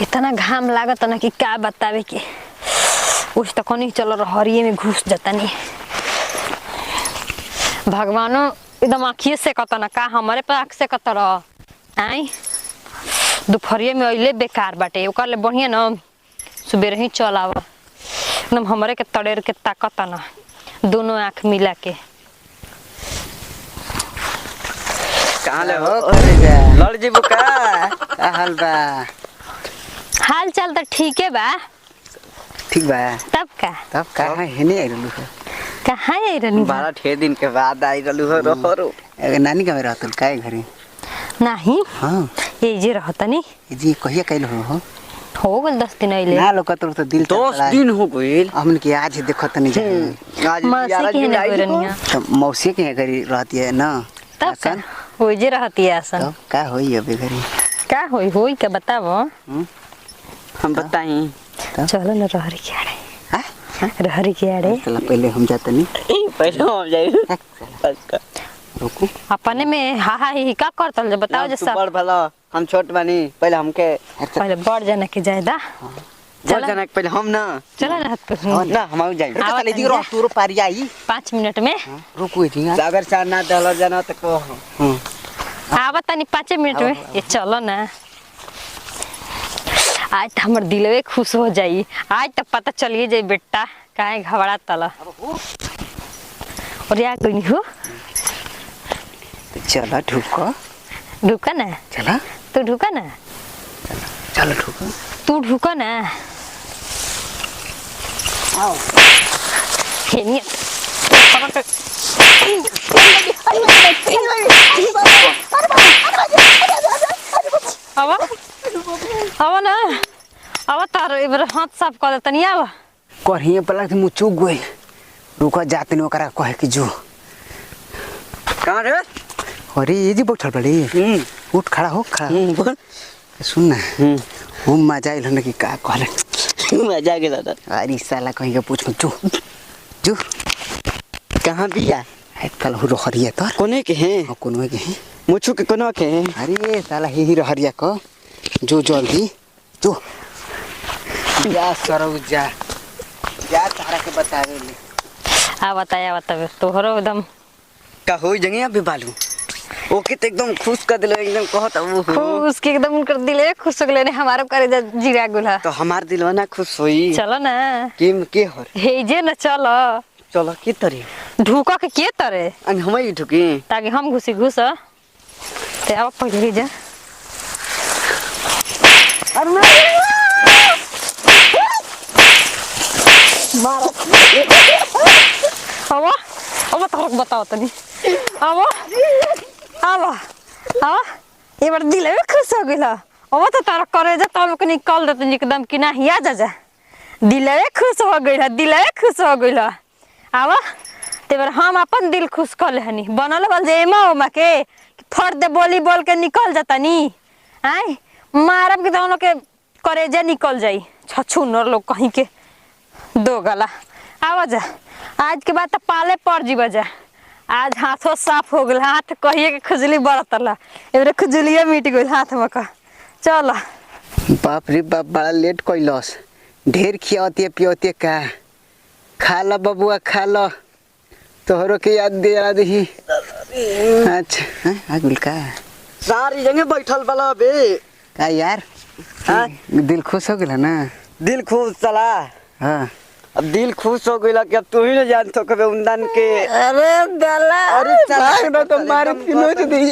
इतना घाम लागत ना कि क्या बतावे के उस तक नहीं चलो हरिये में घुस जाता नहीं। भगवानो एकदम आँखिए से कत ना का हमारे पे आँख से कत रह आई दोपहरिये में अइले बेकार बाटे ओकर ले बढ़िया ना सुबह ही चल आवा एकदम हमारे के तड़ेर के ताकत ना दोनों आँख मिला के। कहाँ ले हो लड़ जी बुका हाल बा? हाल चाल तो ठीक है बा। ठीक बा तब का है नहीं आई रहलू हो? कहाँ आई रहनी बारह ठे दिन के बाद आई रहलू हो रोहरो नानी का में रहतल काहे घरे? नहीं हां ये जे रहता नहीं जी कहिया कैल हो गल 10 दिन अइले ना लोग तो दिल 10 दिन हो गइल हमन के आज देखत नहीं जाए आज मौसी के ने करनिया तो मौसी के घरे रहती है ना तब का होई जे रहती है आसन तब का होई अबे घरे का होई का बतावो हम बताई चलो ना रहरी के आड़े हां रहरी के आड़े चला पहले हम जाते नहीं पहले हम जाए रुको अपने में हा ही का करतल जे बताओ जे सब बड़ भला हम छोट बानी पहले हमके पहले बड़ जाने के जायदा बड़ जाने के पहले हम ना चला ना हम जाई चल दी रो तू पारी आई 5 मिनट में रुको जी अगर चार ना दल जाना तो को आवत तनी 5 मिनट में ये चलो ना आज तो हमर दिलवे खुश हो जाई आज तक पता चलिए जाई बेटा काहे घबरा तला और या कोई नहीं हो चला ढुका ना चला तू ढुका ना चलो ढुका तू ढुका ना आओ हेनी अब ना अब तार एबर हाथ साफ कर तनी आवा करहिए पलक से मुचुक गई रुका जाते नहीं ओकरा कहे कि जो कहां रे अरे ये जी बैठल बड़ी उठ खड़ा हो खड़ा बोल सुन ना वो मजा आइल न कि का कहले मजा गेल अरे साला कहीं के पूछ जो जो कहां बिया है कल हो रहरिया तो कोने के हैं कोने के हैं मुचु के कोने के हैं अरे साला ही रहरिया को जो जल्दी जो या सरौ जा तारा के बतावे ले आ बताया तोहरो एकदम का होई जंगे अबे बालू ओके तो एकदम खुश कर दिलो एकदम कहत खुश के एकदम कर दिले खुश हो गले ने हमारो करे जीरा गुला तो हमार दिलवा ना खुश होई चलो ना केम के हर हे जे ना चलो चलो के तरे ढुका के तरे अन हमई ढुकी ताकि हम घुस ते अब पहिले ही जा अरे मारो अब तोहरा बताओ तनी अब ये बार दिल में खुश हो गइल अब तो तारा करे जा तब के निकल देत एकदम कि नहीं आ जा दिल में खुश हो गइल अब ते बार हम अपन दिल खुश कर लेहनी बनल बल जे एमा के फट दे बोली बोल के निकल जाता नी आई मारब के दोनों के करे जा निकल जाई छछुनर लोग कहीं के दो गला आवाज आज के बाद तो पाले पड़ जीवा जा आज हाथों साफ हो गल हाथ कहिए के खुजली बरतला एबरे खुजलिए मिट गइल हाथ में का चल बाप रे बाप बड़ा लेट कइलस ढेर खियावती पियोती का खा ल बबुआ खा ल तोहरो के याद दे अच्छा आ गुल का सारी जगह बैठल बला बे का यार हां दिल खुश हो गेला ना दिल खुश चला हां अब दिल खुश हो गइला कि अब तू ही न जान तो कबे उंदन के अरे दला अरे चला तो मार किनो दी